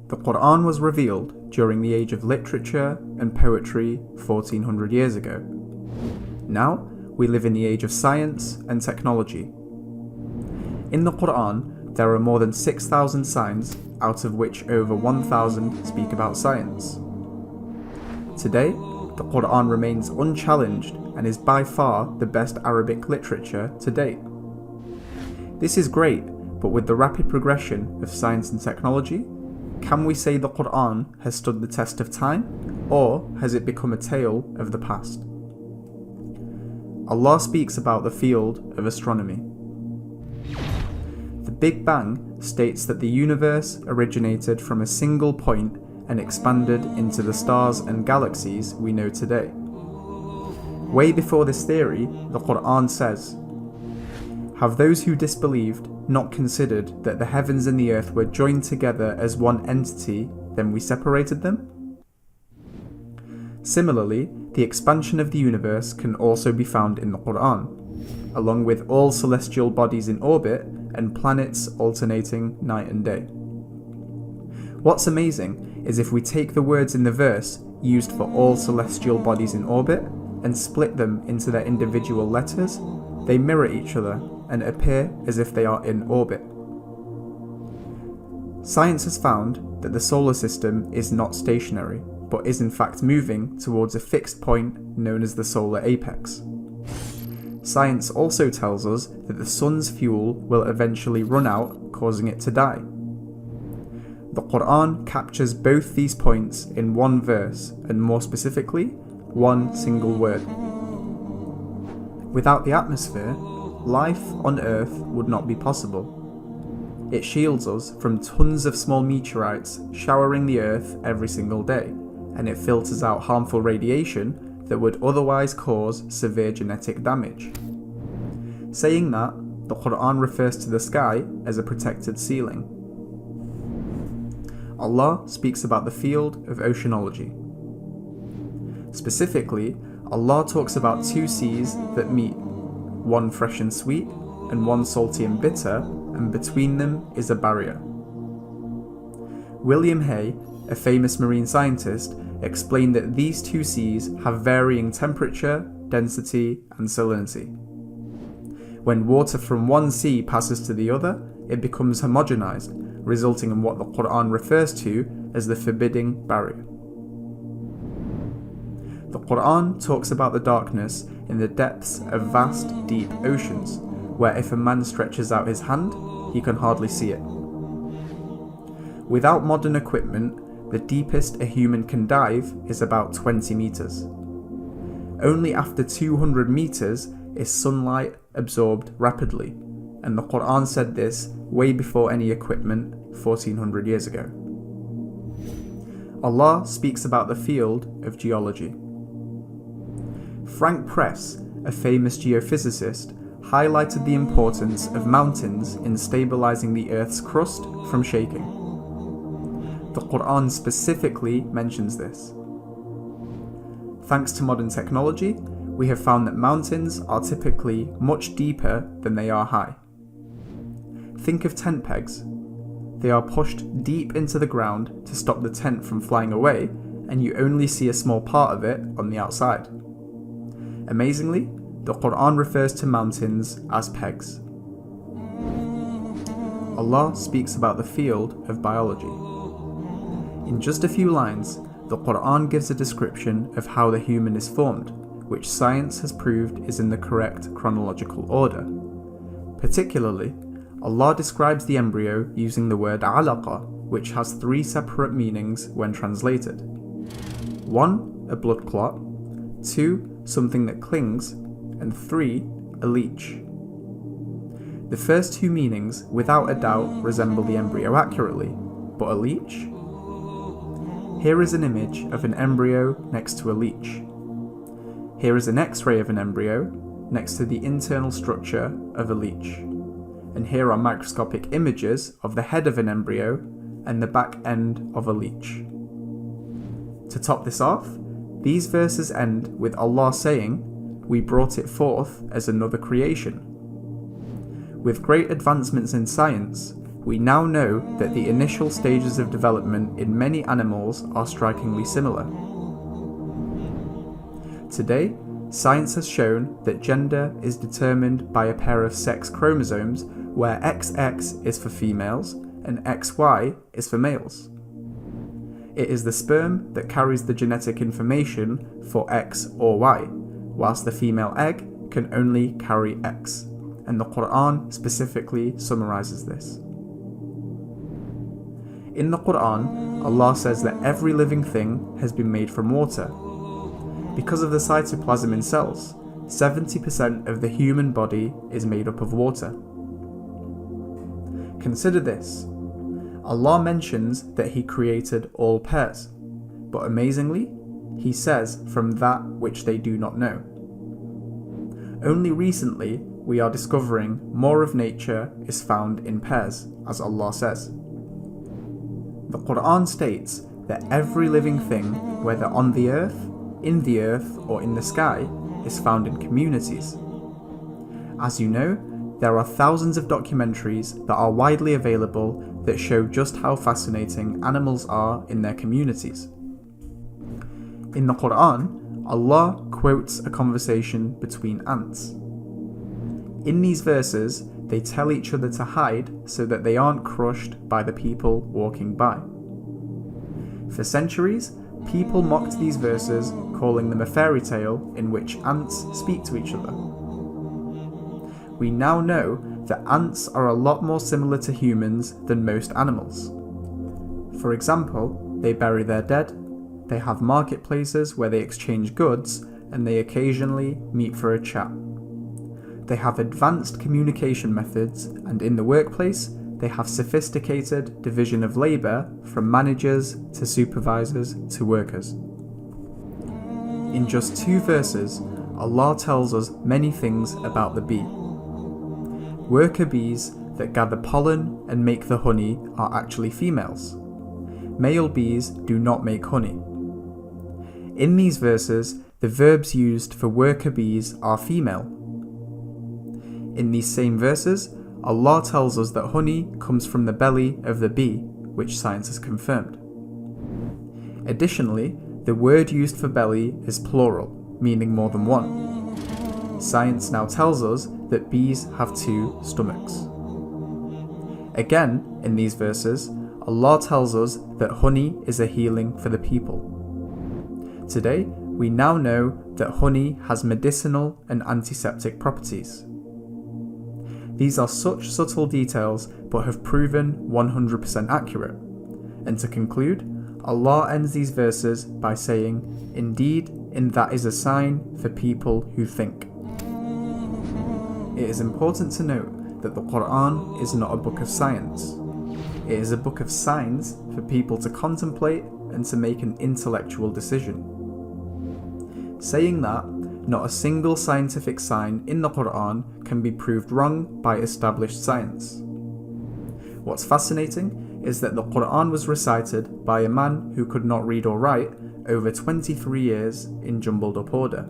The Quran was revealed during the age of literature and poetry 1400 years ago. Now, we live in the age of science and technology. In the Quran, there are more than 6,000 signs, out of which over 1,000 speak about science. Today, the Quran remains unchallenged and is by far the best Arabic literature to date. This is great, but with the rapid progression of science and technology, can we say the Quran has stood the test of time, or has it become a tale of the past? Allah speaks about the field of astronomy. The Big Bang states that the universe originated from a single point and expanded into the stars and galaxies we know today. Way before this theory, the Quran says, "Have those who disbelieved not considered that the heavens and the earth were joined together as one entity, then we separated them?" Similarly, the expansion of the universe can also be found in the Quran, along with all celestial bodies in orbit and planets alternating night and day. What's amazing is if we take the words in the verse used for all celestial bodies in orbit and split them into their individual letters, they mirror each other and appear as if they are in orbit. Science has found that the solar system is not stationary, but is in fact moving towards a fixed point known as the solar apex. Science also tells us that the sun's fuel will eventually run out, causing it to die. The Quran captures both these points in one verse, and more specifically, one single word. Without the atmosphere, life on Earth would not be possible. It shields us from tons of small meteorites showering the Earth every single day, and it filters out harmful radiation that would otherwise cause severe genetic damage. Saying that, the Quran refers to the sky as a protected ceiling. Allah speaks about the field of oceanology. Specifically, Allah talks about two seas that meet, one fresh and sweet, and one salty and bitter, and between them is a barrier. William Hay, a famous marine scientist, explained that these two seas have varying temperature, density, and salinity. When water from one sea passes to the other, it becomes homogenized, resulting in what the Quran refers to as the forbidding barrier. The Quran talks about the darkness in the depths of vast, deep oceans, where if a man stretches out his hand, he can hardly see it. Without modern equipment, the deepest a human can dive is about 20 meters. Only after 200 meters is sunlight absorbed rapidly, and the Quran said this way before any equipment 1400 years ago. Allah speaks about the field of geology. Frank Press, a famous geophysicist, highlighted the importance of mountains in stabilizing the Earth's crust from shaking. The Quran specifically mentions this. Thanks to modern technology, we have found that mountains are typically much deeper than they are high. Think of tent pegs. They are pushed deep into the ground to stop the tent from flying away, and you only see a small part of it on the outside. Amazingly, the Quran refers to mountains as pegs. Allah speaks about the field of biology. In just a few lines, the Quran gives a description of how the human is formed, which science has proved is in the correct chronological order. Particularly, Allah describes the embryo using the word alaqa, which has three separate meanings when translated. 1. A blood clot, 2. Something that clings, and 3. A leech. The first two meanings, without a doubt, resemble the embryo accurately, but a leech? Here is an image of an embryo next to a leech. Here is an X-ray of an embryo next to the internal structure of a leech. And here are microscopic images of the head of an embryo and the back end of a leech. To top this off, these verses end with Allah saying, "We brought it forth as another creation." With great advancements in science, we now know that the initial stages of development in many animals are strikingly similar. Today, science has shown that gender is determined by a pair of sex chromosomes where XX is for females and XY is for males. It is the sperm that carries the genetic information for X or Y, whilst the female egg can only carry X, and the Quran specifically summarizes this. In the Quran, Allah says that every living thing has been made from water. Because of the cytoplasm in cells, 70% of the human body is made up of water. Consider this. Allah mentions that He created all pairs, but amazingly, He says from that which they do not know. Only recently, we are discovering more of nature is found in pairs, as Allah says. The Quran states that every living thing, whether on the earth, in the earth, or in the sky, is found in communities. As you know, there are thousands of documentaries that are widely available that show just how fascinating animals are in their communities. In the Quran, Allah quotes a conversation between ants. In these verses, they tell each other to hide so that they aren't crushed by the people walking by. For centuries, people mocked these verses, calling them a fairy tale in which ants speak to each other. We now know that ants are a lot more similar to humans than most animals. For example, they bury their dead, they have marketplaces where they exchange goods, and they occasionally meet for a chat. They have advanced communication methods, and in the workplace, they have sophisticated division of labour from managers to supervisors to workers. In just 2 verses, Allah tells us many things about the bee. Worker bees that gather pollen and make the honey are actually females. Male bees do not make honey. In these verses, the verbs used for worker bees are female. In these same verses, Allah tells us that honey comes from the belly of the bee, which science has confirmed. Additionally, the word used for belly is plural, meaning more than one. Science now tells us that bees have 2 stomachs. Again, in these verses, Allah tells us that honey is a healing for the people. Today, we now know that honey has medicinal and antiseptic properties. These are such subtle details but have proven 100% accurate. And to conclude, Allah ends these verses by saying, "Indeed, in that is a sign for people who think." It is important to note that the Quran is not a book of science. It is a book of signs for people to contemplate and to make an intellectual decision. Saying that, not a single scientific sign in the Quran can be proved wrong by established science. What's fascinating is that the Quran was recited by a man who could not read or write over 23 years in jumbled up order.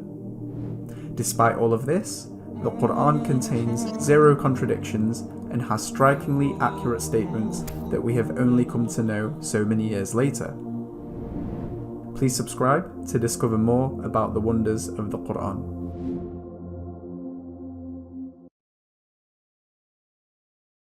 Despite all of this, the Quran contains 0 contradictions and has strikingly accurate statements that we have only come to know so many years later. Please subscribe to discover more about the wonders of the Quran.